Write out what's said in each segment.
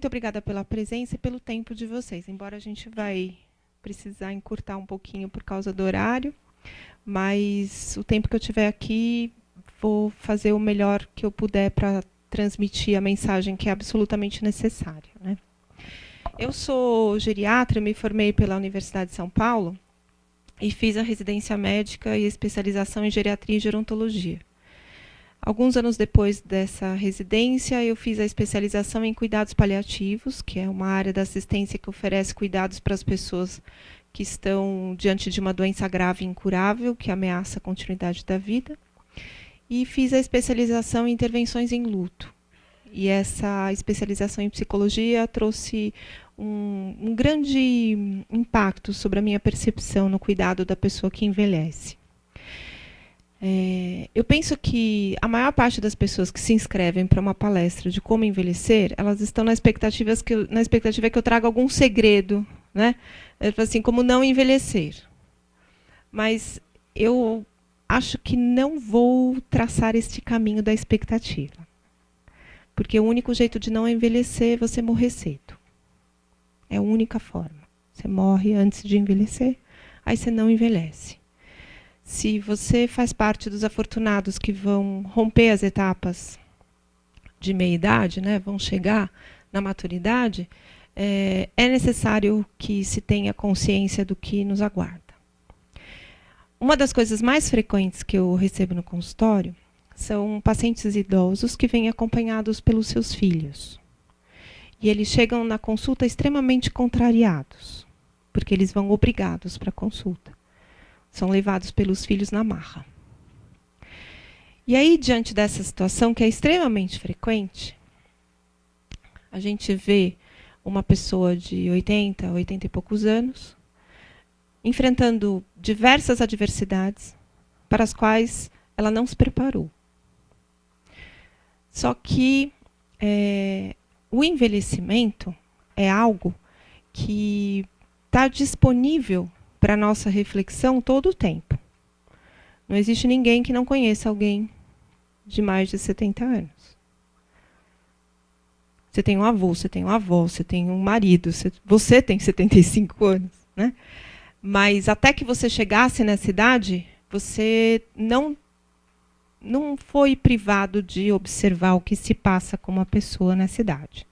muito obrigada pela presença e pelo tempo de vocês. Embora a gente vai precisar encurtar um pouquinho por causa do horário, mas o tempo que eu tiver aqui, vou fazer o melhor que eu puder para transmitir a mensagem que é absolutamente necessária, né? Eu sou geriatra, me formei pela Universidade de São Paulo e fiz a residência médica e especialização em geriatria e gerontologia. Alguns anos depois dessa residência, eu fiz a especialização em cuidados paliativos, que é uma área da assistência que oferece cuidados para as pessoas que estão diante de uma doença grave e incurável, que ameaça a continuidade da vida. E fiz a especialização em intervenções em luto. E essa especialização em psicologia trouxe um grande impacto sobre a minha percepção no cuidado da pessoa que envelhece. Eu penso que a maior parte das pessoas que se inscrevem para uma palestra de como envelhecer, elas estão na expectativa que eu traga algum segredo, né? Assim, como não envelhecer. Mas eu acho que não vou traçar este caminho da expectativa. Porque o único jeito de não envelhecer é você morrer cedo. É a única forma. Você morre antes de envelhecer, aí você não envelhece. Se você faz parte dos afortunados que vão romper as etapas de meia-idade, né, vão chegar na maturidade, é necessário que se tenha consciência do que nos aguarda. Uma das coisas mais frequentes que eu recebo no consultório são pacientes idosos que vêm acompanhados pelos seus filhos. E eles chegam na consulta extremamente contrariados, porque eles vão obrigados para a consulta. São levados pelos filhos na marra. E aí, diante dessa situação, que é extremamente frequente, a gente vê uma pessoa de 80, 80 e poucos anos, enfrentando diversas adversidades para as quais ela não se preparou. Só que o envelhecimento é algo que está disponível para a nossa reflexão todo o tempo. Não existe ninguém que não conheça alguém de mais de 70 anos. Você tem um avô, você tem uma avó, você tem um marido, você tem 75 anos, né? Mas até que você chegasse nessa idade, você não foi privado de observar o que se passa com uma pessoa nessa idade.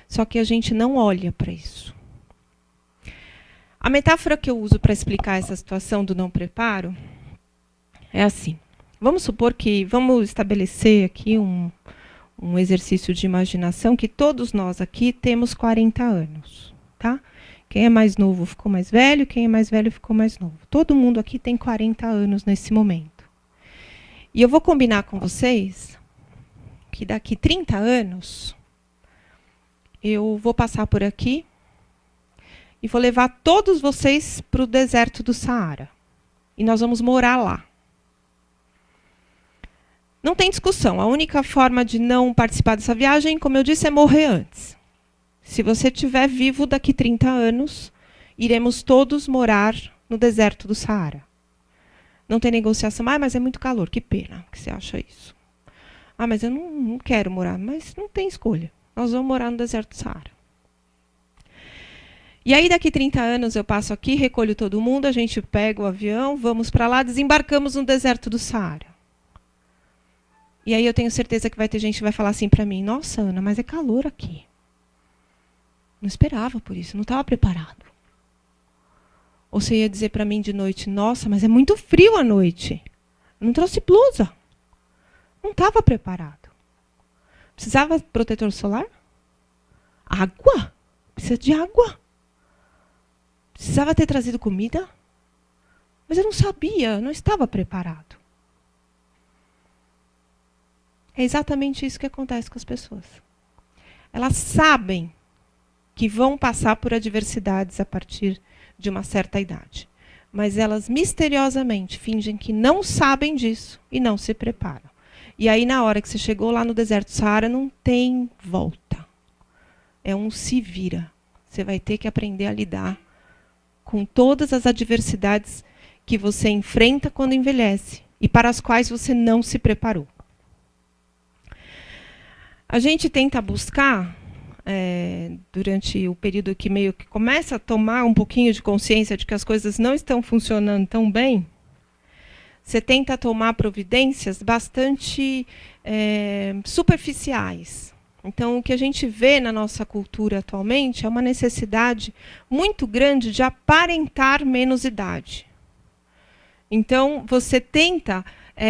Só que a gente não olha para isso. A metáfora que eu uso para explicar essa situação do não preparo é assim. Vamos supor que, vamos estabelecer aqui um exercício de imaginação que todos nós aqui temos 40 anos, tá? Quem é mais novo ficou mais velho, quem é mais velho ficou mais novo. Todo mundo aqui tem 40 anos nesse momento. E eu vou combinar com vocês que daqui 30 anos eu vou passar por aqui e vou levar todos vocês para o deserto do Saara. E nós vamos morar lá. Não tem discussão. A única forma de não participar dessa viagem, como eu disse, é morrer antes. Se você estiver vivo daqui 30 anos, iremos todos morar no deserto do Saara. Não tem negociação. Ah, mas é muito calor. Que pena que você acha isso. Ah, mas eu não quero morar. Mas não tem escolha. Nós vamos morar no deserto do Saara. E aí, daqui 30 anos, eu passo aqui, recolho todo mundo, a gente pega o avião, vamos para lá, desembarcamos no deserto do Saara. E aí eu tenho certeza que vai ter gente que vai falar assim para mim, nossa, Ana, mas é calor aqui. Não esperava por isso, não estava preparado. Ou você ia dizer para mim de noite, nossa, mas é muito frio à noite. Eu não trouxe blusa. Não estava preparado. Precisava de protetor solar? Água? Precisa de água. Precisava ter trazido comida? Mas eu não sabia, não estava preparado. É exatamente isso que acontece com as pessoas. Elas sabem que vão passar por adversidades a partir de uma certa idade. Mas elas misteriosamente fingem que não sabem disso e não se preparam. E aí, na hora que você chegou lá no deserto do Saara, não tem volta. É um se vira. Você vai ter que aprender a lidar com todas as adversidades que você enfrenta quando envelhece e para as quais você não se preparou. A gente tenta buscar durante o período que meio que começa a tomar um pouquinho de consciência de que as coisas não estão funcionando tão bem, você tenta tomar providências bastante superficiais. Então, o que a gente vê na nossa cultura atualmente é uma necessidade muito grande de aparentar menos idade. Então, você tenta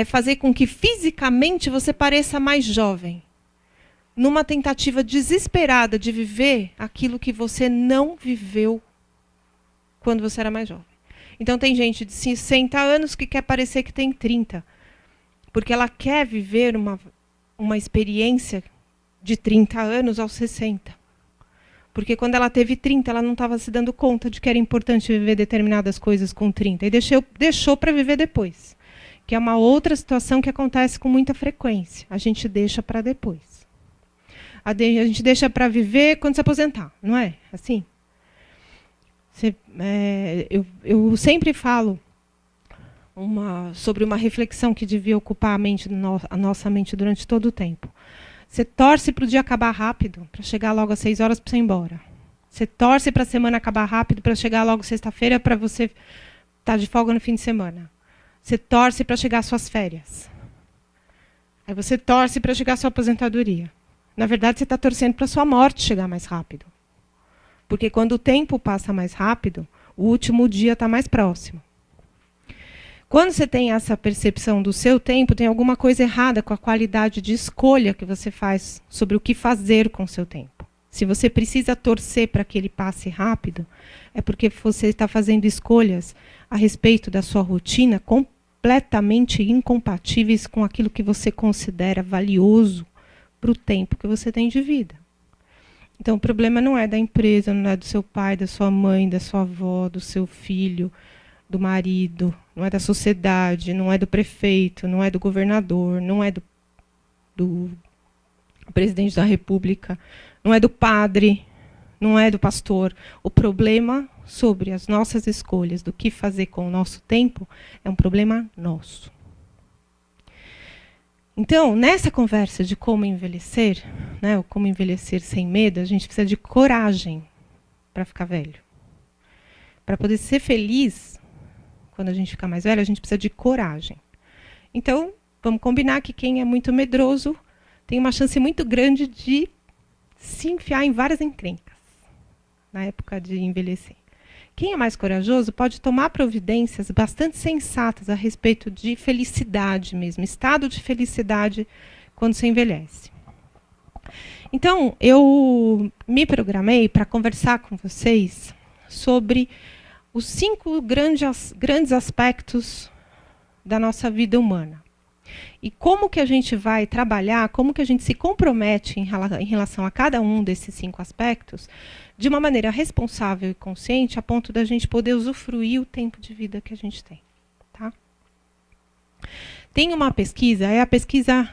fazer com que fisicamente você pareça mais jovem, numa tentativa desesperada de viver aquilo que você não viveu quando você era mais jovem. Então, tem gente de 60 anos que quer parecer que tem 30, porque ela quer viver uma experiência de 30 anos aos 60. Porque quando ela teve 30, ela não estava se dando conta de que era importante viver determinadas coisas com 30. E deixou para viver depois. Que é uma outra situação que acontece com muita frequência. A gente deixa para depois. A gente deixa para viver quando se aposentar, não é? Assim? Eu sempre falo sobre uma reflexão que devia ocupar a nossa mente durante todo o tempo. Você torce para o dia acabar rápido, para chegar logo às 6 horas para você ir embora. Você torce para a semana acabar rápido, para chegar logo sexta-feira, para você estar de folga no fim de semana. Você torce para chegar às suas férias. Aí você torce para chegar à sua aposentadoria. Na verdade, você está torcendo para a sua morte chegar mais rápido. Porque quando o tempo passa mais rápido, o último dia está mais próximo. Quando você tem essa percepção do seu tempo, tem alguma coisa errada com a qualidade de escolha que você faz sobre o que fazer com o seu tempo. Se você precisa torcer para que ele passe rápido, é porque você está fazendo escolhas a respeito da sua rotina completamente incompatíveis com aquilo que você considera valioso para o tempo que você tem de vida. Então, o problema não é da empresa, não é do seu pai, da sua mãe, da sua avó, do seu filho, do marido, não é da sociedade, não é do prefeito, não é do governador, não é do presidente da República, não é do padre, não é do pastor. O problema sobre as nossas escolhas, do que fazer com o nosso tempo, é um problema nosso. Então, nessa conversa de como envelhecer, né, ou como envelhecer sem medo, a gente precisa de coragem para ficar velho. Para poder ser feliz, quando a gente ficar mais velho, a gente precisa de coragem. Então, vamos combinar que quem é muito medroso tem uma chance muito grande de se enfiar em várias encrencas na época de envelhecer. Quem é mais corajoso pode tomar providências bastante sensatas a respeito de felicidade mesmo, estado de felicidade quando se envelhece. Então, eu me programei para conversar com vocês sobre os 5 grandes aspectos da nossa vida humana. E como que a gente vai trabalhar, como que a gente se compromete em relação a cada um desses 5 aspectos, de uma maneira responsável e consciente, a ponto da gente poder usufruir o tempo de vida que a gente tem. Tá? Tem uma pesquisa, é a pesquisa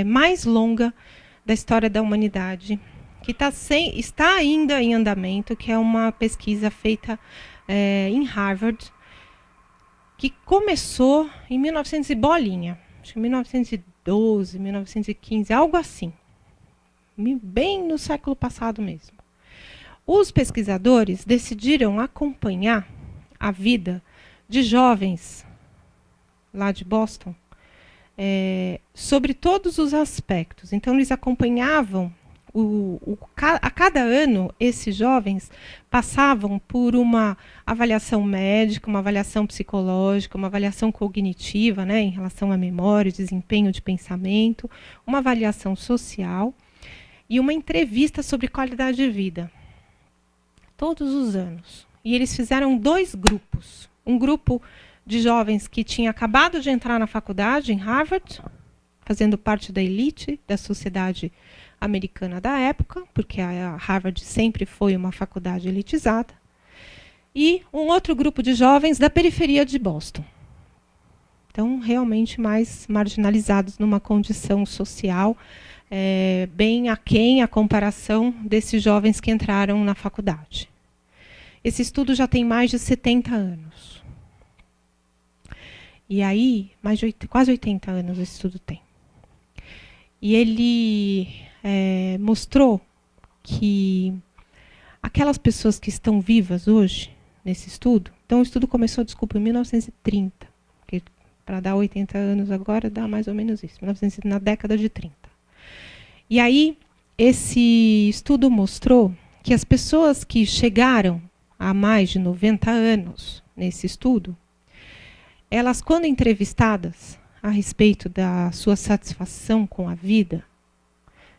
mais longa da história da humanidade, que está ainda em andamento, que é uma pesquisa feita em Harvard, que começou em 1900 e bolinha, acho que 1912, 1915, algo assim, bem no século passado mesmo. Os pesquisadores decidiram acompanhar a vida de jovens lá de Boston sobre todos os aspectos. Então, eles acompanhavam, a cada ano, esses jovens passavam por uma avaliação médica, uma avaliação psicológica, uma avaliação cognitiva, né, em relação à memória, desempenho de pensamento, uma avaliação social e uma entrevista sobre qualidade de vida. Todos os anos. E eles fizeram 2 grupos. Um grupo de jovens que tinha acabado de entrar na faculdade em Harvard, fazendo parte da elite da sociedade americana da época, porque a Harvard sempre foi uma faculdade elitizada, e um outro grupo de jovens da periferia de Boston. Então, realmente mais marginalizados numa condição social bem aquém a comparação desses jovens que entraram na faculdade. Esse estudo já tem mais de 70 anos. E aí, quase 80 anos esse estudo tem. E ele mostrou que aquelas pessoas que estão vivas hoje, nesse estudo, então o estudo começou, desculpa, em 1930, porque para dar 80 anos agora dá mais ou menos isso, 1930, na década de 30. E aí, esse estudo mostrou que as pessoas que chegaram a mais de 90 anos nesse estudo, elas, quando entrevistadas a respeito da sua satisfação com a vida,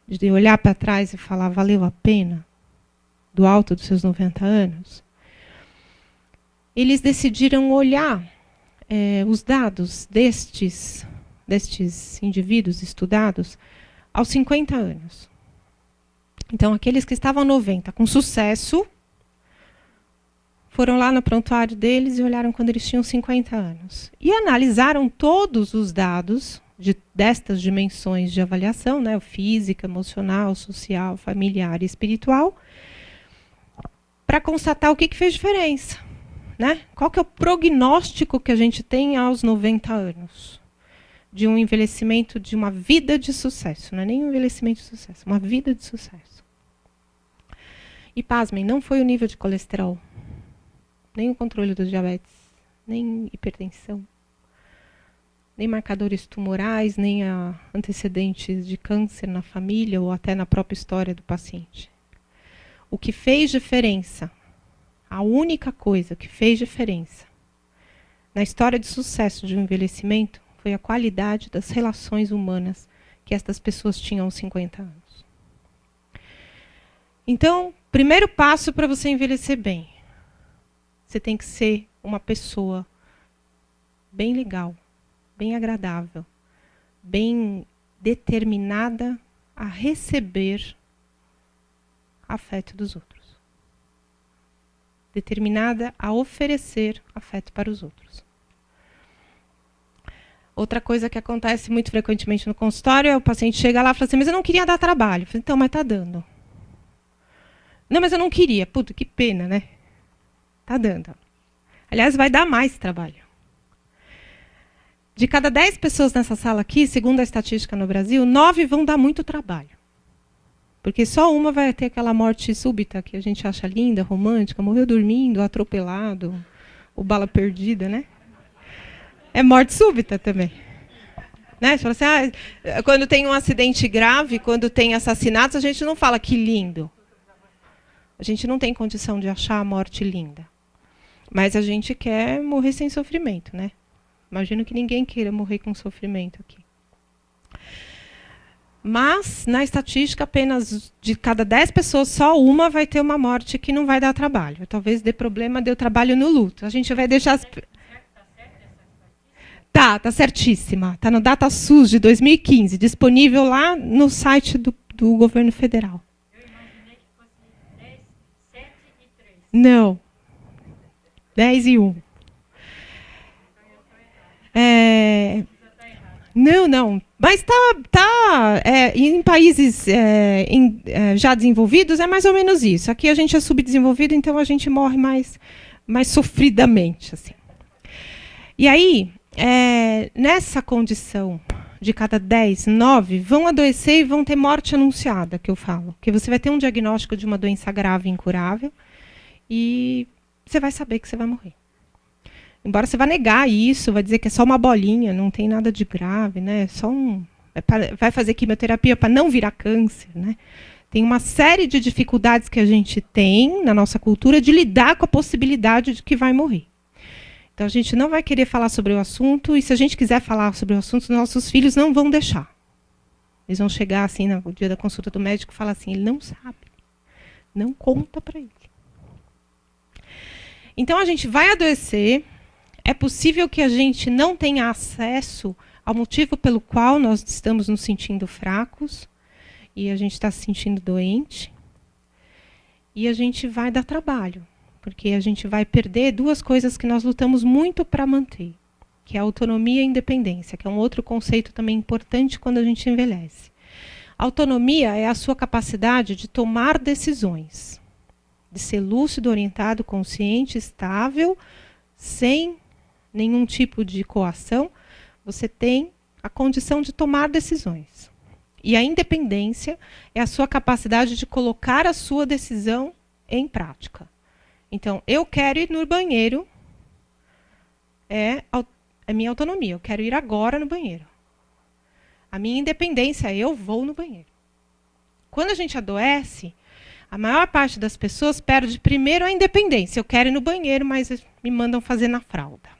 de olhar para trás e falar, valeu a pena, do alto dos seus 90 anos, eles decidiram olhar os dados destes indivíduos estudados aos 50 anos. Então, aqueles que estavam 90 com sucesso, foram lá no prontuário deles e olharam quando eles tinham 50 anos. E analisaram todos os dados destas dimensões de avaliação, né, física, emocional, social, familiar e espiritual, para constatar o que fez diferença. Né? Qual que é o prognóstico que a gente tem aos 90 anos? De um envelhecimento, de uma vida de sucesso. Não é nem um envelhecimento de sucesso, uma vida de sucesso. E pasmem, não foi o nível de colesterol, nem o controle do diabetes, nem hipertensão, nem marcadores tumorais, nem antecedentes de câncer na família ou até na própria história do paciente. O que fez diferença, a única coisa que fez diferença na história de sucesso de um envelhecimento foi a qualidade das relações humanas que estas pessoas tinham aos 50 anos. Então, primeiro passo para você envelhecer bem. Você tem que ser uma pessoa bem legal, bem agradável, bem determinada a receber afeto dos outros. Determinada a oferecer afeto para os outros. Outra coisa que acontece muito frequentemente no consultório é o paciente chega lá e fala assim, mas eu não queria dar trabalho. Eu falo, então, mas está dando. Não, mas eu não queria. Puta, que pena, né? Está dando. Aliás, vai dar mais trabalho. De cada 10 pessoas nessa sala aqui, segundo a estatística no Brasil, 9 vão dar muito trabalho. Porque só uma vai ter aquela morte súbita que a gente acha linda, romântica, morreu dormindo, atropelado, ou bala perdida, né? É morte súbita também. Né? Você fala assim, quando tem um acidente grave, quando tem assassinatos, a gente não fala que lindo. A gente não tem condição de achar a morte linda. Mas a gente quer morrer sem sofrimento, né? Imagino que ninguém queira morrer com sofrimento aqui. Mas, na estatística, apenas de cada 10 pessoas, só uma vai ter uma morte que não vai dar trabalho. Talvez dê problema, dê trabalho no luto. A gente vai deixar as... Tá certíssima. Está no DataSUS de 2015, disponível lá no site do governo federal. Eu imaginei que fosse 10, 7 e 3. Não. 10 e 1. Não. Mas em países já desenvolvidos é mais ou menos isso. Aqui a gente é subdesenvolvido, então a gente morre mais sofridamente. Assim. E aí, nessa condição de cada 10, 9 vão adoecer e vão ter morte anunciada, que eu falo. Que você vai ter um diagnóstico de uma doença grave e incurável e você vai saber que você vai morrer. Embora você vá negar isso, vai dizer que é só uma bolinha, não tem nada de grave, né? Vai fazer quimioterapia para não virar câncer, né? Tem uma série de dificuldades que a gente tem na nossa cultura de lidar com a possibilidade de que vai morrer. Então a gente não vai querer falar sobre o assunto, e se a gente quiser falar sobre o assunto, nossos filhos não vão deixar. Eles vão chegar assim no dia da consulta do médico e falar assim, ele não sabe, não conta para ele. Então a gente vai adoecer. É possível que a gente não tenha acesso ao motivo pelo qual nós estamos nos sentindo fracos e a gente está se sentindo doente. E a gente vai dar trabalho, porque a gente vai perder duas coisas que nós lutamos muito para manter, que é a autonomia e a independência, que é um outro conceito também importante quando a gente envelhece. A autonomia é a sua capacidade de tomar decisões, de ser lúcido, orientado, consciente, estável, sem nenhum tipo de coação, você tem a condição de tomar decisões. E a independência é a sua capacidade de colocar a sua decisão em prática. Então, eu quero ir no banheiro, é minha autonomia. Eu quero ir agora no banheiro. A minha independência é eu vou no banheiro. Quando a gente adoece, a maior parte das pessoas perde primeiro a independência. Eu quero ir no banheiro, mas me mandam fazer na fralda.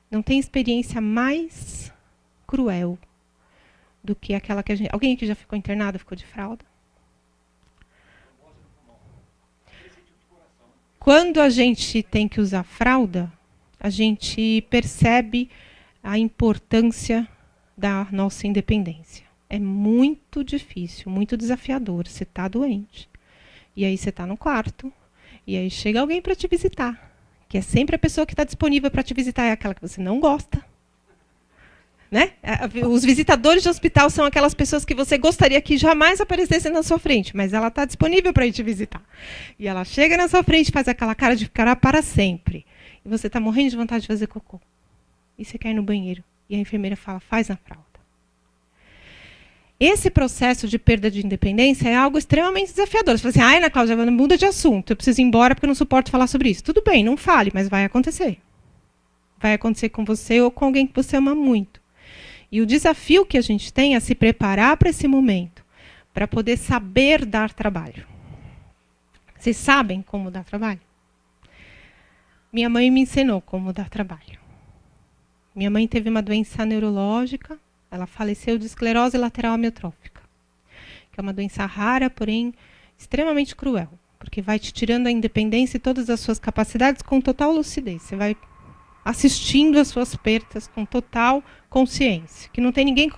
Não tem experiência mais cruel do que aquela que a gente... Alguém aqui já ficou internado, ficou de fralda? Quando a gente tem que usar fralda, a gente percebe a importância da nossa independência. É muito difícil, muito desafiador. Você está doente. E aí você está no quarto. E aí chega alguém para te visitar. Que é sempre a pessoa que está disponível para te visitar. É aquela que você não gosta. Né? Os visitadores de hospital são aquelas pessoas que você gostaria que jamais aparecessem na sua frente, mas ela está disponível para ir te visitar. E ela chega na sua frente e faz aquela cara de ficar para sempre. E você está morrendo de vontade de fazer cocô. E você quer ir no banheiro. E a enfermeira fala, faz na fralda. Esse processo de perda de independência é algo extremamente desafiador. Você fala assim, Ana Cláudia, muda de assunto, eu preciso ir embora porque eu não suporto falar sobre isso. Tudo bem, não fale, mas vai acontecer. Vai acontecer com você ou com alguém que você ama muito. E o desafio que a gente tem é se preparar para esse momento, para poder saber dar trabalho. Vocês sabem como dar trabalho? Minha mãe me ensinou como dar trabalho. Minha mãe teve uma doença neurológica, ela faleceu de esclerose lateral amiotrófica, que é uma doença rara, porém extremamente cruel, porque vai te tirando a independência e todas as suas capacidades com total lucidez. Você vai assistindo as suas perdas com total consciência, que não tem ninguém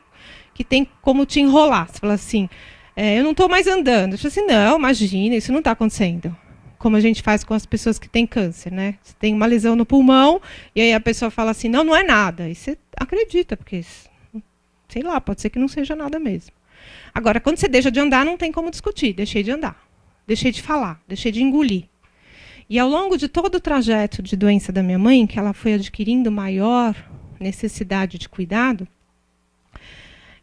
que tem como te enrolar. Você fala assim, eu não estou mais andando. Eu falo assim, não, imagina, isso não está acontecendo. Como a gente faz com as pessoas que têm câncer, né? Você tem uma lesão no pulmão, e aí a pessoa fala assim, não, não é nada. E você acredita, porque, sei lá, pode ser que não seja nada mesmo. Agora, quando você deixa de andar, não tem como discutir. Deixei de andar, deixei de falar, deixei de engolir. E ao longo de todo o trajeto de doença da minha mãe, que ela foi adquirindo maior necessidade de cuidado,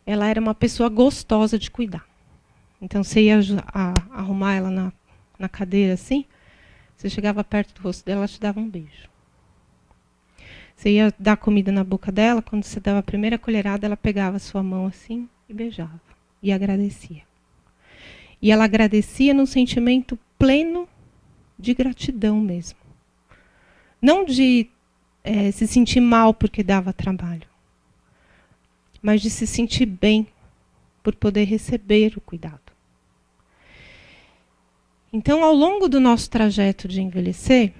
ela era uma pessoa gostosa de cuidar. Então, você ia arrumar ela na cadeira assim, você chegava perto do rosto dela, ela te dava um beijo. Você ia dar comida na boca dela, quando você dava a primeira colherada, ela pegava a sua mão assim e beijava. E agradecia. E ela agradecia num sentimento pleno de gratidão mesmo. Não de se sentir mal porque dava trabalho, mas de se sentir bem por poder receber o cuidado. Então, ao longo do nosso trajeto de envelhecer,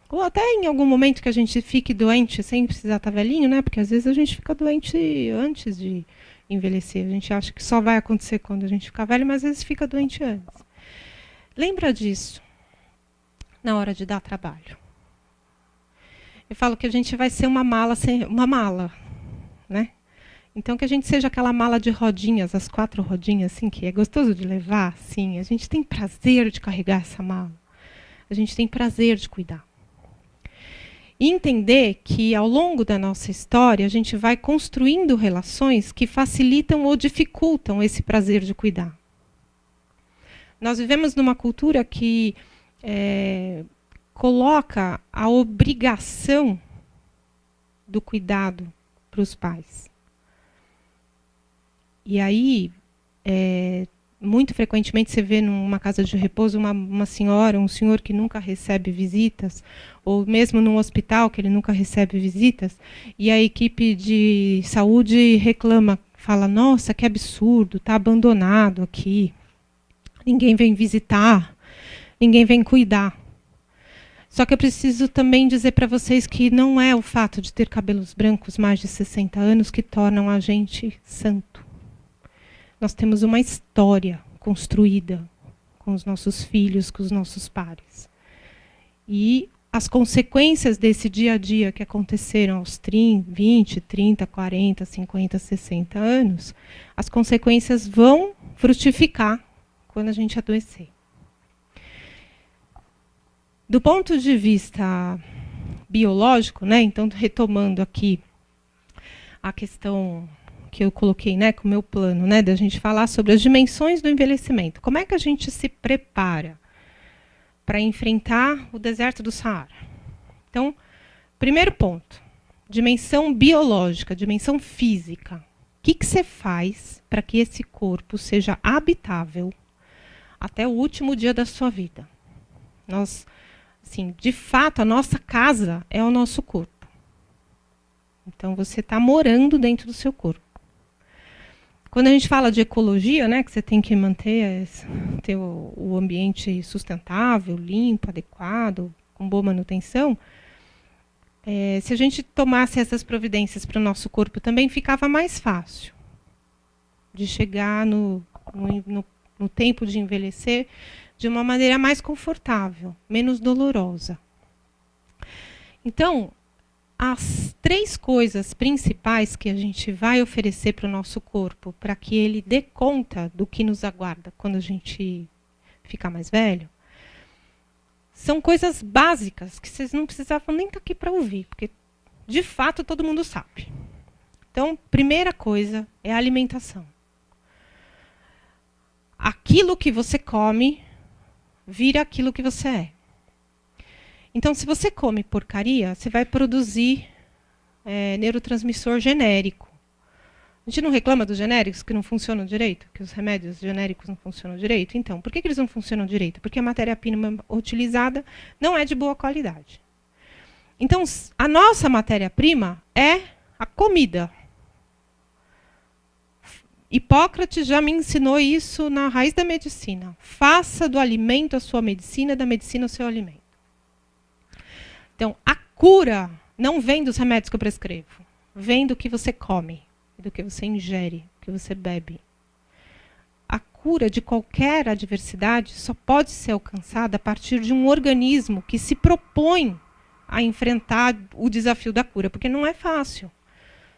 ou até em algum momento que a gente fique doente sem precisar estar velhinho, né? Porque às vezes a gente fica doente antes de envelhecer. A gente acha que só vai acontecer quando a gente ficar velho, mas às vezes fica doente antes. Lembra disso na hora de dar trabalho. Eu falo que a gente vai ser uma mala, né? Então, que a gente seja aquela mala de rodinhas, as 4 rodinhas, assim, que é gostoso de levar, assim. A gente tem prazer de carregar essa mala. A gente tem prazer de cuidar. E entender que, ao longo da nossa história, a gente vai construindo relações que facilitam ou dificultam esse prazer de cuidar. Nós vivemos numa cultura que coloca a obrigação do cuidado para os pais. E aí, muito frequentemente você vê numa casa de repouso uma senhora, um senhor que nunca recebe visitas, ou mesmo num hospital que ele nunca recebe visitas, e a equipe de saúde reclama, fala, nossa, que absurdo, está abandonado aqui, ninguém vem visitar, ninguém vem cuidar. Só que eu preciso também dizer para vocês que não é o fato de ter cabelos brancos mais de 60 anos que tornam a gente santo. Nós temos uma história construída com os nossos filhos, com os nossos pares. E as consequências desse dia a dia que aconteceram aos 20, 30, 40, 50, 60 anos, as consequências vão frutificar quando a gente adoecer. Do ponto de vista biológico, né, então retomando aqui a questão que eu coloquei, né, com o meu plano, né, da gente falar sobre as dimensões do envelhecimento. Como é que a gente se prepara para enfrentar o deserto do Saara? Então, primeiro ponto, dimensão biológica, dimensão física. O que você faz para que esse corpo seja habitável até o último dia da sua vida? Nós, assim, de fato, a nossa casa é o nosso corpo. Então, você está morando dentro do seu corpo. Quando a gente fala de ecologia, né, que você tem que manter ter o ambiente sustentável, limpo, adequado, com boa manutenção, se a gente tomasse essas providências para o nosso corpo também, ficava mais fácil de chegar no tempo de envelhecer de uma maneira mais confortável, menos dolorosa. Então, as 3 coisas principais que a gente vai oferecer para o nosso corpo para que ele dê conta do que nos aguarda quando a gente ficar mais velho, são coisas básicas que vocês não precisavam nem estar aqui para ouvir, porque, de fato, todo mundo sabe. Então, primeira coisa é a alimentação. Aquilo que você come vira aquilo que você é. Então, se você come porcaria, você vai produzir neurotransmissor genérico. A gente não reclama dos genéricos que não funcionam direito? Que os remédios genéricos não funcionam direito? Então, por que eles não funcionam direito? Porque a matéria-prima utilizada não é de boa qualidade. Então, a nossa matéria-prima é a comida. Hipócrates já me ensinou isso na raiz da medicina. Faça do alimento a sua medicina, da medicina o seu alimento. Então, a cura não vem dos remédios que eu prescrevo. Vem do que você come, do que você ingere, do que você bebe. A cura de qualquer adversidade só pode ser alcançada a partir de um organismo que se propõe a enfrentar o desafio da cura, porque não é fácil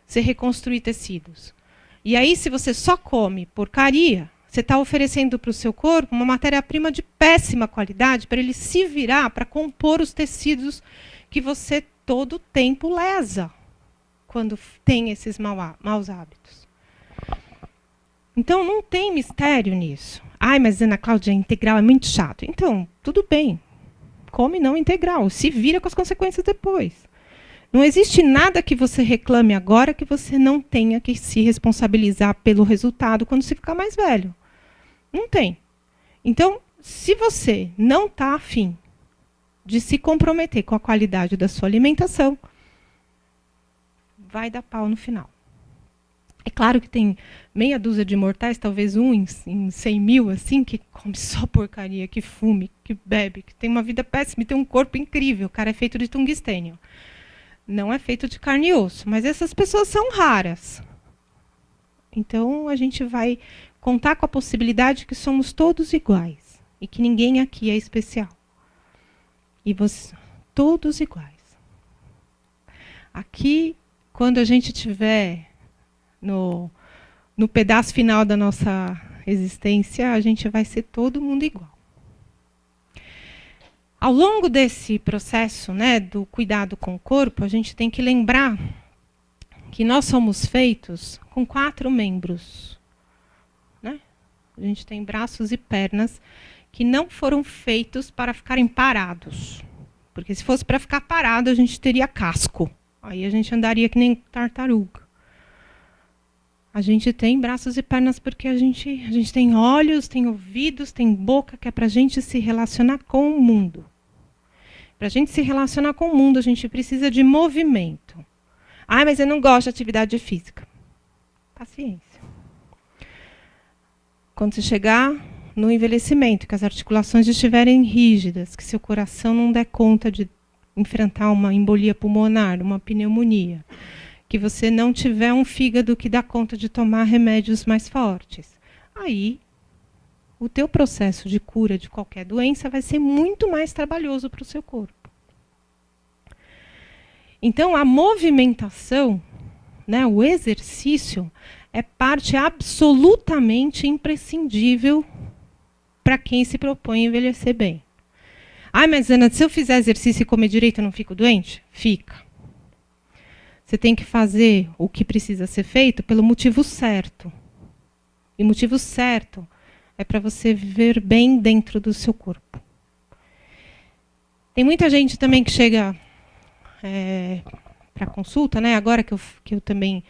você reconstruir tecidos. E aí, se você só come porcaria, você está oferecendo para o seu corpo uma matéria-prima de péssima qualidade para ele se virar para compor os tecidos que você todo o tempo lesa quando tem esses maus hábitos. Então, não tem mistério nisso. Ai, mas Ana Cláudia, integral é muito chato. Então, tudo bem. Come não integral. Se vira com as consequências depois. Não existe nada que você reclame agora que você não tenha que se responsabilizar pelo resultado quando você ficar mais velho. Não tem. Então, se você não está afim de se comprometer com a qualidade da sua alimentação, vai dar pau no final. É claro que tem meia dúzia de mortais, talvez um em 100 mil, assim, que come só porcaria, que fume, que bebe, que tem uma vida péssima e tem um corpo incrível. O cara é feito de tungstênio. Não é feito de carne e osso, mas essas pessoas são raras. Então, a gente vai contar com a possibilidade que somos todos iguais e que ninguém aqui é especial. E você, todos iguais. Aqui, quando a gente estiver no pedaço final da nossa existência, a gente vai ser todo mundo igual. Ao longo desse processo, né, do cuidado com o corpo, a gente tem que lembrar que nós somos feitos com 4 membros. Né? A gente tem braços e pernas que não foram feitos para ficarem parados. Porque se fosse para ficar parado, a gente teria casco. Aí a gente andaria que nem tartaruga. A gente tem braços e pernas porque a gente tem olhos, tem ouvidos, tem boca, que é para a gente se relacionar com o mundo. Para a gente se relacionar com o mundo, a gente precisa de movimento. Ah, mas eu não gosto de atividade física. Paciência. Quando você chegar no envelhecimento, que as articulações estiverem rígidas, que seu coração não der conta de enfrentar uma embolia pulmonar, uma pneumonia, que você não tiver um fígado que dá conta de tomar remédios mais fortes, aí o teu processo de cura de qualquer doença vai ser muito mais trabalhoso para o seu corpo. Então, a movimentação, né, o exercício, é parte absolutamente imprescindível para quem se propõe a envelhecer bem. Ah, mas Ana, se eu fizer exercício e comer direito, eu não fico doente? Fica. Você tem que fazer o que precisa ser feito pelo motivo certo. E o motivo certo é para você viver bem dentro do seu corpo. Tem muita gente também que chega para consulta, né? Agora que eu também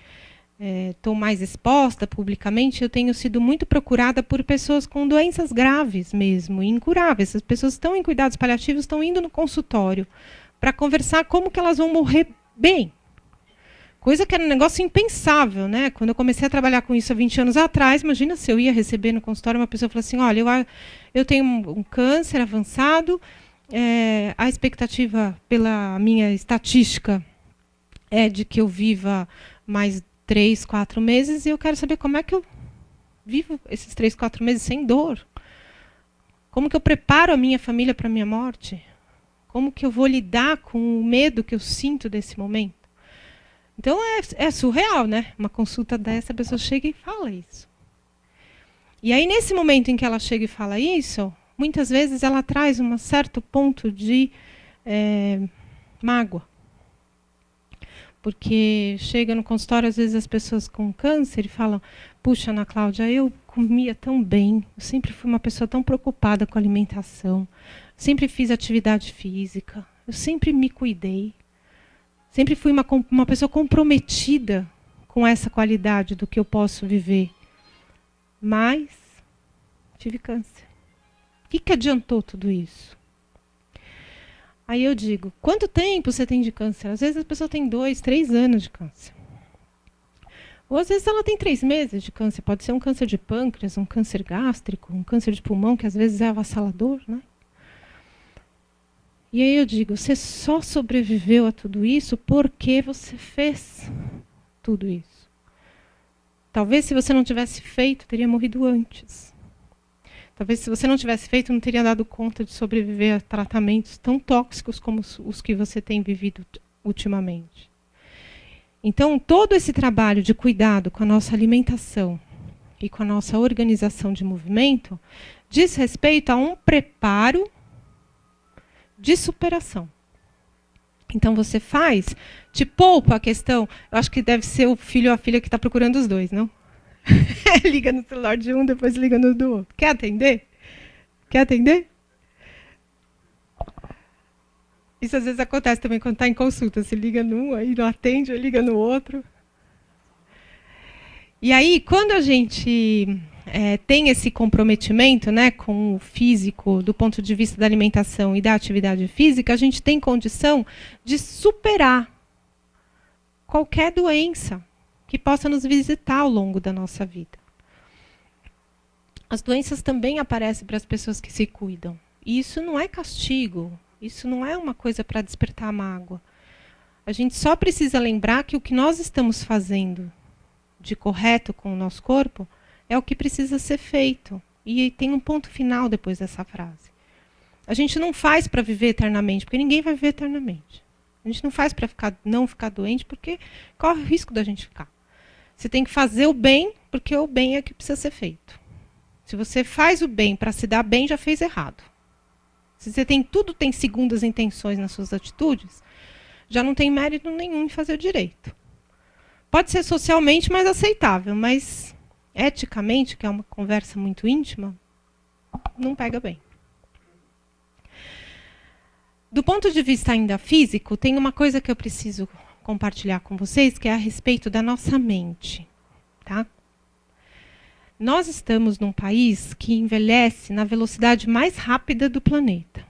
estou mais exposta publicamente, eu tenho sido muito procurada por pessoas com doenças graves mesmo, incuráveis. As pessoas estão em cuidados paliativos, estão indo no consultório para conversar como que elas vão morrer bem. Coisa que era um negócio impensável, né? Quando eu comecei a trabalhar com isso há 20 anos atrás, imagina se eu ia receber no consultório uma pessoa falando assim, olha, eu tenho um câncer avançado, a expectativa pela minha estatística é de que eu viva mais 3, 4 meses e eu quero saber como é que eu vivo esses 3, 4 meses sem dor. Como que eu preparo a minha família para a minha morte? Como que eu vou lidar com o medo que eu sinto desse momento? Então, é surreal, né? Uma consulta dessa, a pessoa chega e fala isso. E aí, nesse momento em que ela chega e fala isso, muitas vezes ela traz um certo ponto de mágoa. Porque chega no consultório, às vezes, as pessoas com câncer e falam, puxa, Ana Cláudia, eu comia tão bem, eu sempre fui uma pessoa tão preocupada com a alimentação, sempre fiz atividade física, eu sempre me cuidei. Sempre fui uma pessoa comprometida com essa qualidade do que eu posso viver. Mas tive câncer. O que adiantou tudo isso? Aí eu digo, quanto tempo você tem de câncer? Às vezes a pessoa tem 2, 3 anos de câncer. Ou às vezes ela tem 3 meses de câncer. Pode ser um câncer de pâncreas, um câncer gástrico, um câncer de pulmão, que às vezes é avassalador, né? E aí eu digo, você só sobreviveu a tudo isso porque você fez tudo isso. Talvez se você não tivesse feito, teria morrido antes. Talvez se você não tivesse feito, não teria dado conta de sobreviver a tratamentos tão tóxicos como os que você tem vivido ultimamente. Então, todo esse trabalho de cuidado com a nossa alimentação e com a nossa organização de movimento diz respeito a um preparo de superação. Então você faz, te poupa a questão, eu acho que deve ser o filho ou a filha que está procurando os dois, não? Liga no celular de um, depois liga no do outro. Quer atender? Quer atender? Isso às vezes acontece também quando está em consulta. Você liga num, aí não atende, aí liga no outro. E aí, quando a gente tem esse comprometimento, né, com o físico, do ponto de vista da alimentação e da atividade física, a gente tem condição de superar qualquer doença que possa nos visitar ao longo da nossa vida. As doenças também aparecem para as pessoas que se cuidam. E isso não é castigo, isso não é uma coisa para despertar mágoa. A gente só precisa lembrar que o que nós estamos fazendo de correto com o nosso corpo é o que precisa ser feito. E tem um ponto final depois dessa frase. A gente não faz para viver eternamente, porque ninguém vai viver eternamente. A gente não faz para não ficar doente, porque corre o risco da gente ficar. Você tem que fazer o bem, porque o bem é o que precisa ser feito. Se você faz o bem para se dar bem, já fez errado. Se você tem segundas intenções nas suas atitudes, já não tem mérito nenhum em fazer direito. Pode ser socialmente mais aceitável, mas eticamente, que é uma conversa muito íntima, não pega bem. Do ponto de vista ainda físico, tem uma coisa que eu preciso compartilhar com vocês, que é a respeito da nossa mente. Tá? Nós estamos num país que envelhece na velocidade mais rápida do planeta.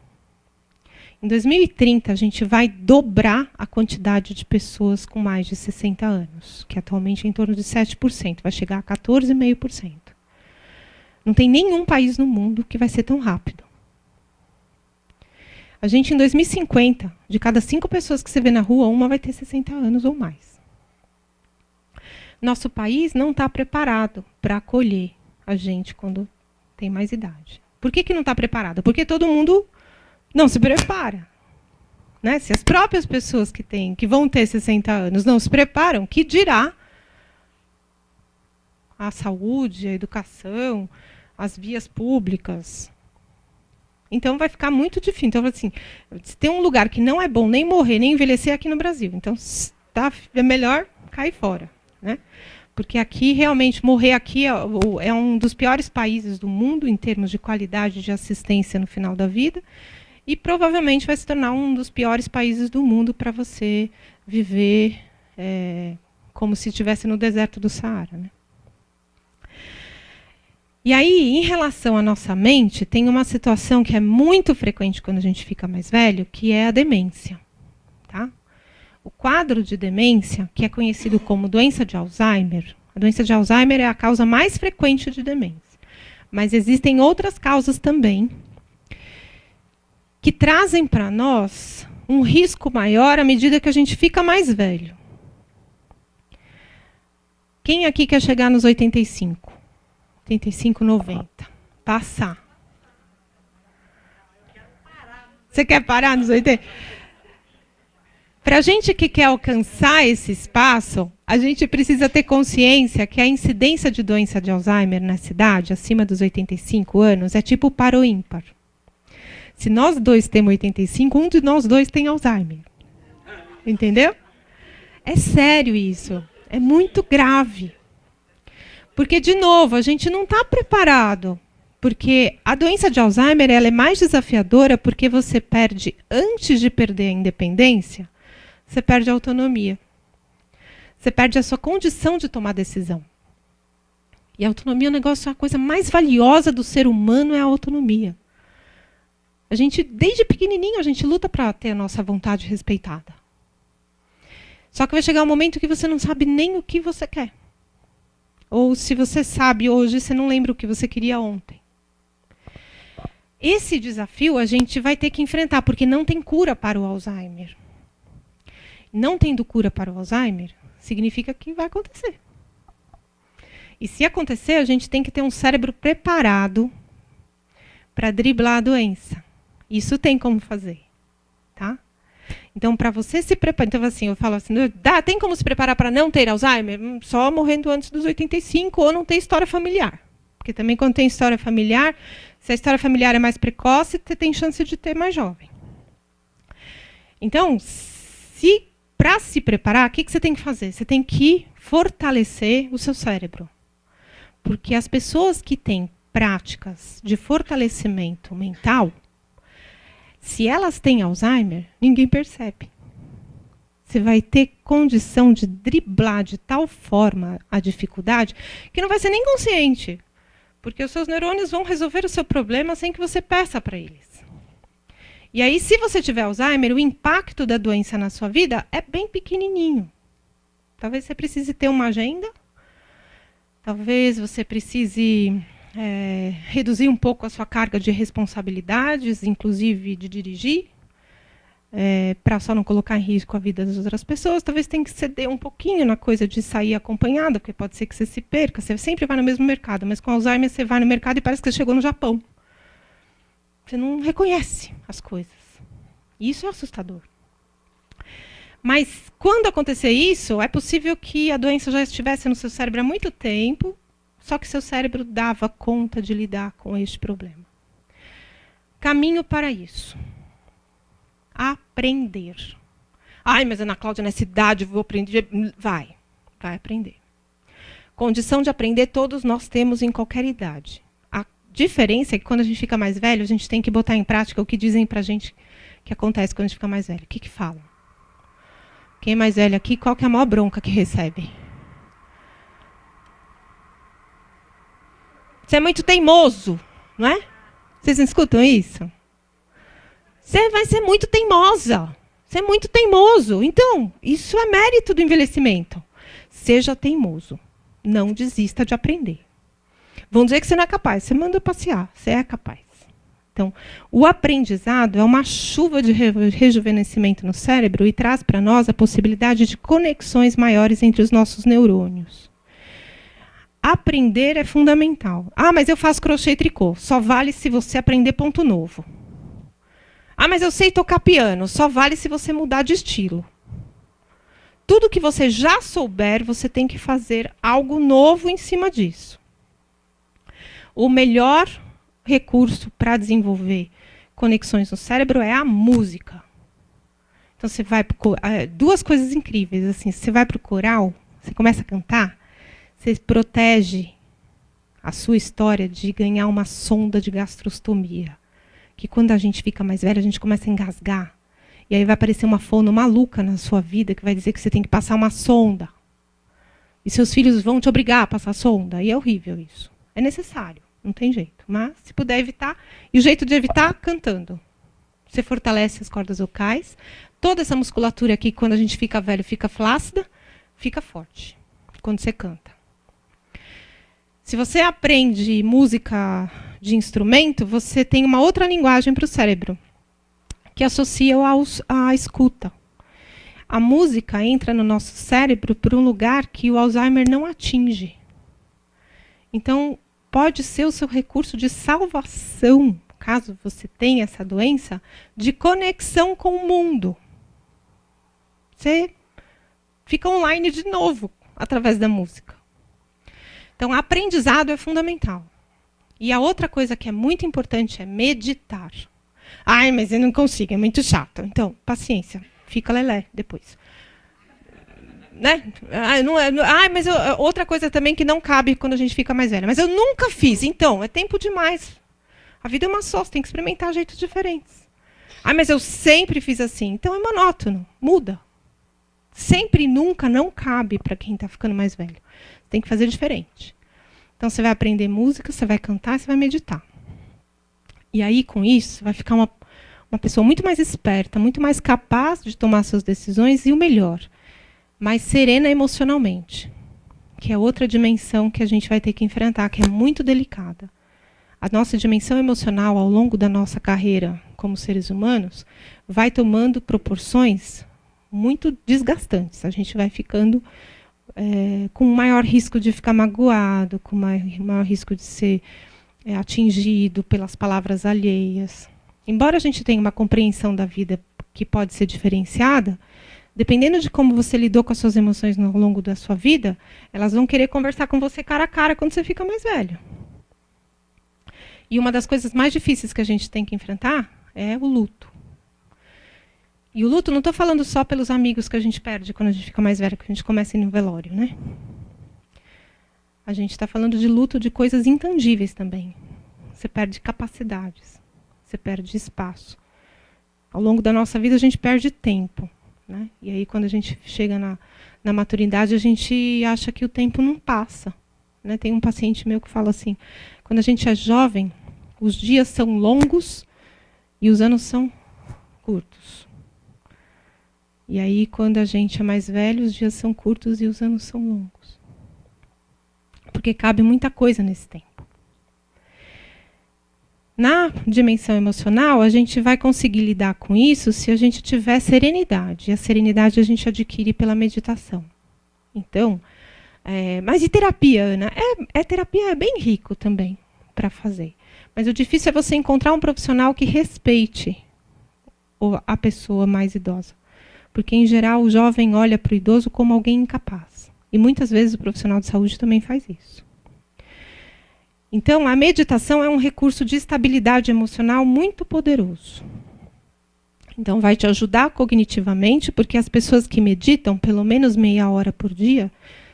Em 2030, a gente vai dobrar a quantidade de pessoas com mais de 60 anos, que atualmente é em torno de 7%, vai chegar a 14,5%. Não tem nenhum país no mundo que vai ser tão rápido. A gente, em 2050, de cada 5 pessoas que você vê na rua, uma vai ter 60 anos ou mais. Nosso país não está preparado para acolher a gente quando tem mais idade. Por que não está preparado? Porque todo mundo não se prepara. Né? Se as próprias pessoas que vão ter 60 anos não se preparam, que dirá a saúde, a educação, as vias públicas. Então vai ficar muito difícil. Então, assim, se tem um lugar que não é bom nem morrer, nem envelhecer, é aqui no Brasil. Então, tá, é melhor cair fora, né? Porque aqui, realmente, morrer aqui é um dos piores países do mundo em termos de qualidade de assistência no final da vida e provavelmente vai se tornar um dos piores países do mundo para você viver como se estivesse no deserto do Saara, né? E aí, em relação à nossa mente, tem uma situação que é muito frequente quando a gente fica mais velho, que é a demência. Tá? O quadro de demência, que é conhecido como doença de Alzheimer, a doença de Alzheimer é a causa mais frequente de demência. Mas existem outras causas também que trazem para nós um risco maior à medida que a gente fica mais velho. Quem aqui quer chegar nos 85? 85, 90. Passar. Você quer parar nos 80? Para a gente que quer alcançar esse espaço, a gente precisa ter consciência que a incidência de doença de Alzheimer na cidade, acima dos 85 anos, é tipo par ou ímpar. Se nós dois temos 85, um de nós dois tem Alzheimer. Entendeu? É sério isso. É muito grave. Porque, de novo, a gente não está preparado. Porque a doença de Alzheimer ela é mais desafiadora porque você perde, antes de perder a independência, você perde a autonomia. Você perde a sua condição de tomar decisão. E a autonomia é um negócio, a coisa mais valiosa do ser humano é a autonomia. A gente, desde pequenininho, a gente luta para ter a nossa vontade respeitada. Só que vai chegar um momento que você não sabe nem o que você quer. Ou se você sabe hoje, você não lembra o que você queria ontem. Esse desafio a gente vai ter que enfrentar, porque não tem cura para o Alzheimer. Não tendo cura para o Alzheimer, significa que vai acontecer. E se acontecer, a gente tem que ter um cérebro preparado para driblar a doença. Isso tem como fazer. Tá? Então, para você se preparar... Então, assim, eu falo assim, tem como se preparar para não ter Alzheimer? Só morrendo antes dos 85 ou não ter história familiar. Porque também quando tem história familiar, se a história familiar é mais precoce, você tem chance de ter mais jovem. Então, para se preparar, o que você tem que fazer? Você tem que fortalecer o seu cérebro. Porque as pessoas que têm práticas de fortalecimento mental, se elas têm Alzheimer, ninguém percebe. Você vai ter condição de driblar de tal forma a dificuldade que não vai ser nem consciente. Porque os seus neurônios vão resolver o seu problema sem que você peça para eles. E aí, se você tiver Alzheimer, o impacto da doença na sua vida é bem pequenininho. Talvez você precise ter uma agenda. Talvez você precise reduzir um pouco a sua carga de responsabilidades, inclusive de dirigir, para só não colocar em risco a vida das outras pessoas. Talvez tenha que ceder um pouquinho na coisa de sair acompanhada, porque pode ser que você se perca. Você sempre vai no mesmo mercado, mas com Alzheimer você vai no mercado e parece que você chegou no Japão. Você não reconhece as coisas. Isso é assustador. Mas, quando acontecer isso, é possível que a doença já estivesse no seu cérebro há muito tempo, só que seu cérebro dava conta de lidar com este problema. Caminho para isso. Aprender. Ai, mas Ana Cláudia, nessa idade eu vou aprender. Vai aprender. Condição de aprender todos nós temos em qualquer idade. A diferença é que quando a gente fica mais velho, a gente tem que botar em prática o que dizem pra gente que acontece quando a gente fica mais velho. O que falam? Quem é mais velho aqui, qual que é a maior bronca que recebe? Você é muito teimoso, não é? Vocês não escutam isso? Você vai ser muito teimosa. Você é muito teimoso. Então, isso é mérito do envelhecimento. Seja teimoso. Não desista de aprender. Vão dizer que você não é capaz. Você manda passear. Você é capaz. Então, o aprendizado é uma chuva de rejuvenescimento no cérebro e traz para nós a possibilidade de conexões maiores entre os nossos neurônios. Aprender é fundamental. Ah, mas eu faço crochê e tricô. Só vale se você aprender ponto novo. Ah, mas eu sei tocar piano. Só vale se você mudar de estilo. Tudo que você já souber, você tem que fazer algo novo em cima disso. O melhor recurso para desenvolver conexões no cérebro é a música. Então, você vai duas coisas incríveis. Assim, você vai para o coral, você começa a cantar, você protege a sua história de ganhar uma sonda de gastrostomia. Que quando a gente fica mais velha, a gente começa a engasgar. E aí vai aparecer uma fono maluca na sua vida que vai dizer que você tem que passar uma sonda. E seus filhos vão te obrigar a passar sonda. E é horrível isso. É necessário, não tem jeito. Mas, se puder evitar, e o jeito de evitar, cantando. Você fortalece as cordas vocais. Toda essa musculatura aqui, quando a gente fica velho, fica flácida, fica forte quando você canta. Se você aprende música de instrumento, você tem uma outra linguagem para o cérebro, que associa à escuta. A música entra no nosso cérebro por um lugar que o Alzheimer não atinge. Então, pode ser o seu recurso de salvação, caso você tenha essa doença, de conexão com o mundo. Você fica online de novo, através da música. Então, aprendizado é fundamental. E a outra coisa que é muito importante é meditar. Ai, mas eu não consigo, é muito chato. Então, paciência, fica lelé depois. Né? Mas outra coisa também que não cabe quando a gente fica mais velha. Mas eu nunca fiz, então, é tempo demais. A vida é uma só, você tem que experimentar jeitos diferentes. Mas eu sempre fiz assim. Então é monótono, muda. Sempre e nunca não cabe para quem está ficando mais velho. Tem que fazer diferente. Então você vai aprender música, você vai cantar, você vai meditar. E aí, com isso, vai ficar uma pessoa muito mais esperta, muito mais capaz de tomar suas decisões e o melhor, mais serena emocionalmente, que é outra dimensão que a gente vai ter que enfrentar, que é muito delicada. A nossa dimensão emocional, ao longo da nossa carreira como seres humanos, vai tomando proporções muito desgastantes. A gente vai ficando com maior risco de ficar magoado, com maior risco de ser atingido pelas palavras alheias. Embora a gente tenha uma compreensão da vida que pode ser diferenciada, dependendo de como você lidou com as suas emoções ao longo da sua vida, elas vão querer conversar com você cara a cara quando você fica mais velho. E uma das coisas mais difíceis que a gente tem que enfrentar é o luto. E o luto, não estou falando só pelos amigos que a gente perde quando a gente fica mais velho, que a gente começa a ir no velório, né? A gente está falando de luto de coisas intangíveis também. Você perde capacidades, você perde espaço. Ao longo da nossa vida, a gente perde tempo. Né? E aí, quando a gente chega na maturidade, a gente acha que o tempo não passa. Né? Tem um paciente meu que fala assim, quando a gente é jovem, os dias são longos e os anos são curtos. E aí, quando a gente é mais velho, os dias são curtos e os anos são longos. Porque cabe muita coisa nesse tempo. Na dimensão emocional, a gente vai conseguir lidar com isso se a gente tiver serenidade. E a serenidade a gente adquire pela meditação. Então, mas e terapia, Ana? Terapia é bem rico também para fazer. Mas o difícil é você encontrar um profissional que respeite a pessoa mais idosa. Porque, em geral, o jovem olha para o idoso como alguém incapaz. E muitas vezes o profissional de saúde também faz isso. Então, a meditação é um recurso de estabilidade emocional muito poderoso. Então, vai te ajudar cognitivamente, porque as pessoas que meditam pelo menos meia hora por dia,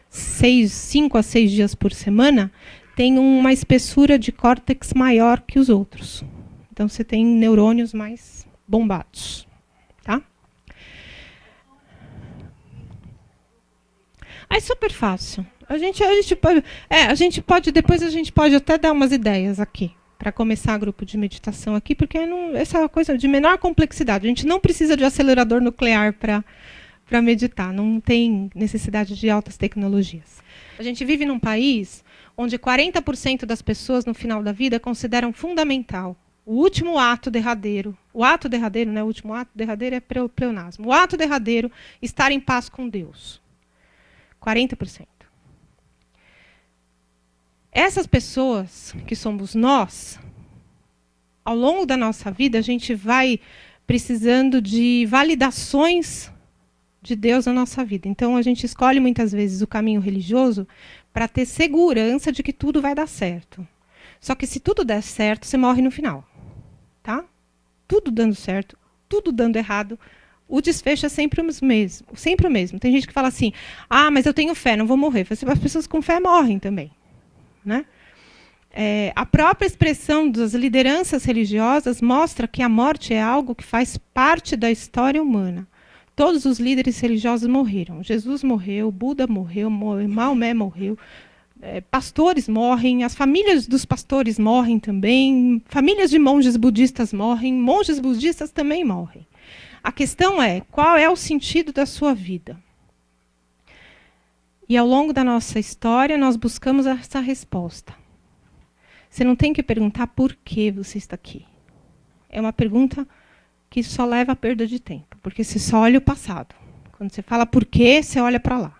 5 a 6 dias por semana, têm uma espessura de córtex maior que os outros. Então, você tem neurônios mais bombados. Tá? É super fácil. A gente pode, depois a gente pode até dar umas ideias aqui, para começar grupo de meditação aqui, porque essa é uma coisa de menor complexidade. A gente não precisa de acelerador nuclear para meditar, não tem necessidade de altas tecnologias. A gente vive num país onde 40% das pessoas, no final da vida, consideram fundamental o último ato derradeiro. O ato derradeiro, né? O último ato derradeiro é pleonasmo. O ato derradeiro, estar em paz com Deus. 40%. Essas pessoas, que somos nós, ao longo da nossa vida, a gente vai precisando de validações de Deus na nossa vida. Então, a gente escolhe muitas vezes o caminho religioso para ter segurança de que tudo vai dar certo. Só que se tudo der certo, você morre no final. Tá? Tudo dando certo, tudo dando errado, o desfecho é sempre o mesmo. Sempre o mesmo. Tem gente que fala assim, mas eu tenho fé, não vou morrer. As pessoas com fé morrem também. Né? A própria expressão das lideranças religiosas mostra que a morte é algo que faz parte da história humana. Todos os líderes religiosos morreram. Jesus morreu, Buda morreu, Maomé morreu, pastores morrem, as famílias dos pastores morrem também, famílias de monges budistas morrem, monges budistas também morrem. A questão é, qual é o sentido da sua vida? E ao longo da nossa história, nós buscamos essa resposta. Você não tem que perguntar por que você está aqui. É uma pergunta que só leva à perda de tempo, porque você só olha o passado. Quando você fala por quê, você olha para lá.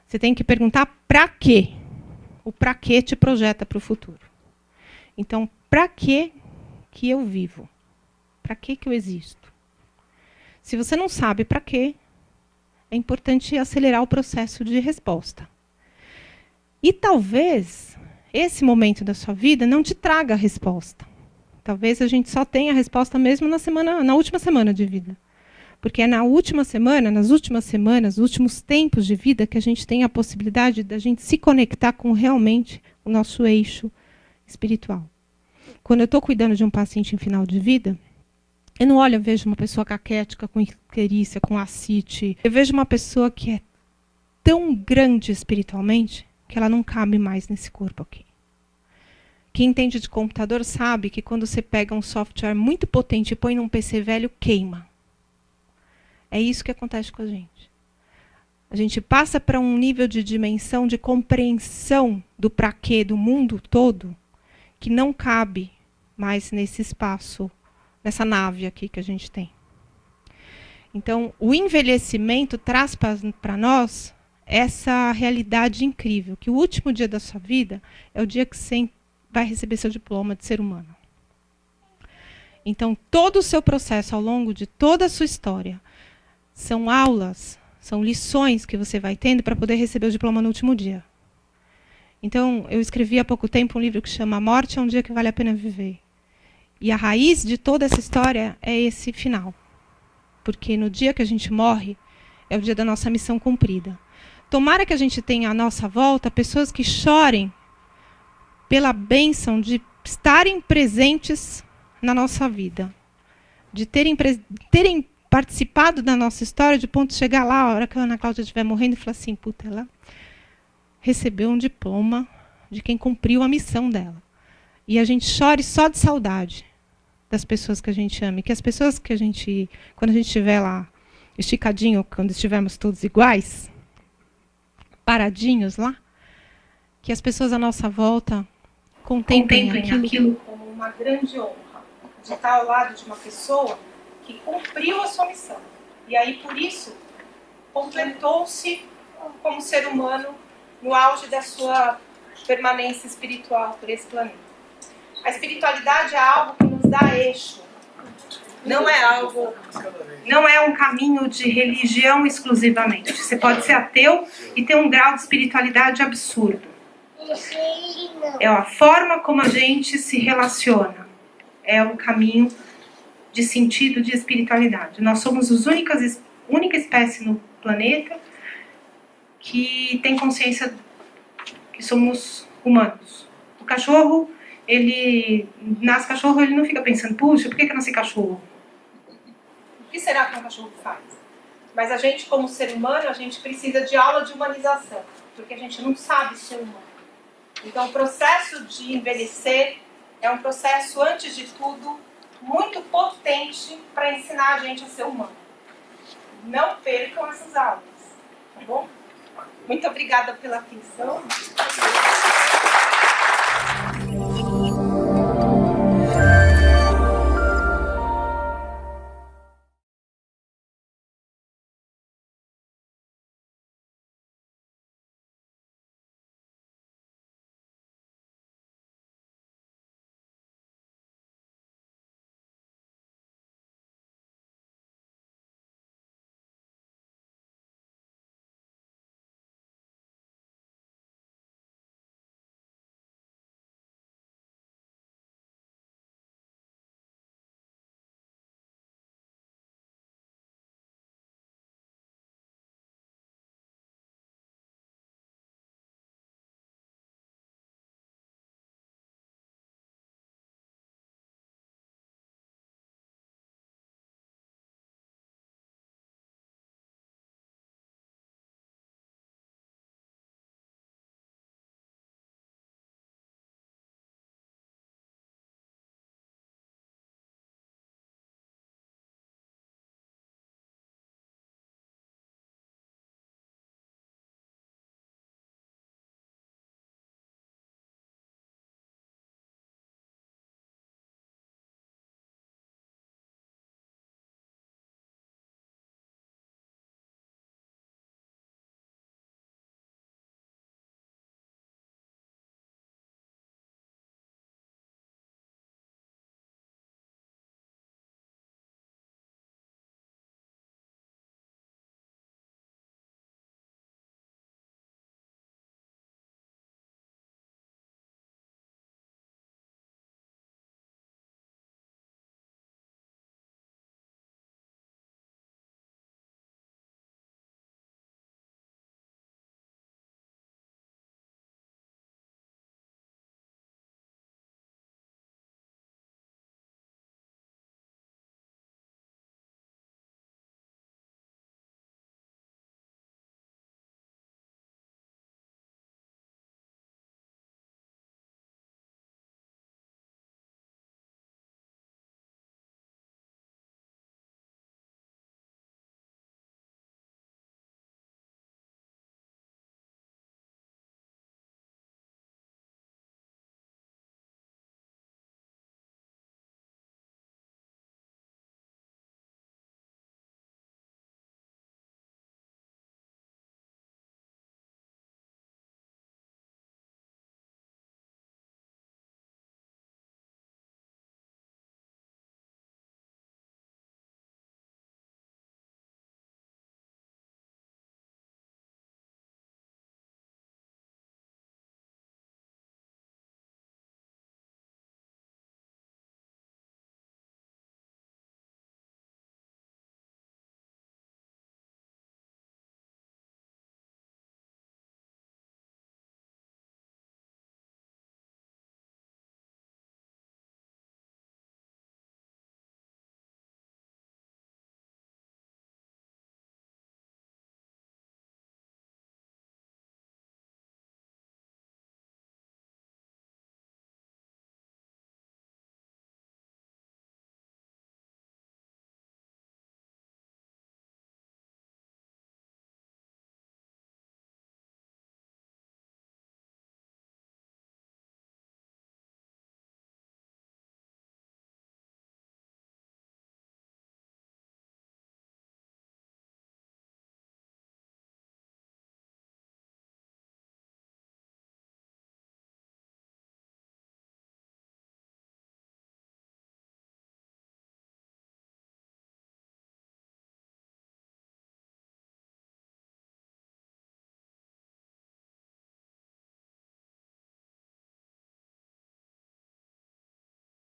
Você tem que perguntar para quê. O para quê te projeta para o futuro. Então, para que eu vivo? Para que eu existo? Se você não sabe para quê, é importante acelerar o processo de resposta. E talvez esse momento da sua vida não te traga a resposta. Talvez a gente só tenha a resposta mesmo na última semana de vida. Porque é nas últimas semanas, nos últimos tempos de vida, que a gente tem a possibilidade de a gente se conectar com realmente o nosso eixo espiritual. Quando eu estou cuidando de um paciente em final de vida, eu não olho, eu vejo uma pessoa caquética, com icterícia, com ascite. Eu vejo uma pessoa que é tão grande espiritualmente que ela não cabe mais nesse corpo aqui. Quem entende de computador sabe que quando você pega um software muito potente e põe num PC velho, queima. É isso que acontece com a gente. A gente passa para um nível de dimensão, de compreensão do para quê do mundo todo, que não cabe mais nesse espaço, nessa nave aqui que a gente tem. Então, o envelhecimento traz para nós essa realidade incrível, que o último dia da sua vida é o dia que você vai receber seu diploma de ser humano. Então, todo o seu processo ao longo de toda a sua história são aulas, são lições que você vai tendo para poder receber o diploma no último dia. Então, eu escrevi há pouco tempo um livro que chama A Morte é um Dia que Vale a Pena Viver. E a raiz de toda essa história é esse final. Porque no dia que a gente morre, é o dia da nossa missão cumprida. Tomara que a gente tenha à nossa volta pessoas que chorem pela bênção de estarem presentes na nossa vida. De terem participado da nossa história, de ponto de chegar lá, a hora que a Ana Cláudia estiver morrendo, e falar assim, puta, ela recebeu um diploma de quem cumpriu a missão dela. E a gente chore só de saudade das pessoas que a gente ama. E que as pessoas que a gente, quando a gente estiver lá, esticadinho, quando estivermos todos iguais, paradinhos lá, que as pessoas à nossa volta contemplem aquilo como uma grande honra, de estar ao lado de uma pessoa que cumpriu a sua missão. E aí, por isso, completou-se como ser humano no auge da sua permanência espiritual por esse planeta. A espiritualidade é algo que nos dá eixo. Não é um caminho de religião exclusivamente. Você pode ser ateu e ter um grau de espiritualidade absurdo. É a forma como a gente se relaciona. É o caminho de sentido de espiritualidade. Nós somos a única espécie no planeta que tem consciência que somos humanos. O cachorro, ele não fica pensando, puxa, por que eu nasci cachorro? O que será que um cachorro faz? Mas a gente, como ser humano, a gente precisa de aula de humanização, porque a gente não sabe ser humano. Então, o processo de envelhecer é um processo, antes de tudo, muito potente para ensinar a gente a ser humano. Não percam essas aulas, tá bom? Muito obrigada pela atenção.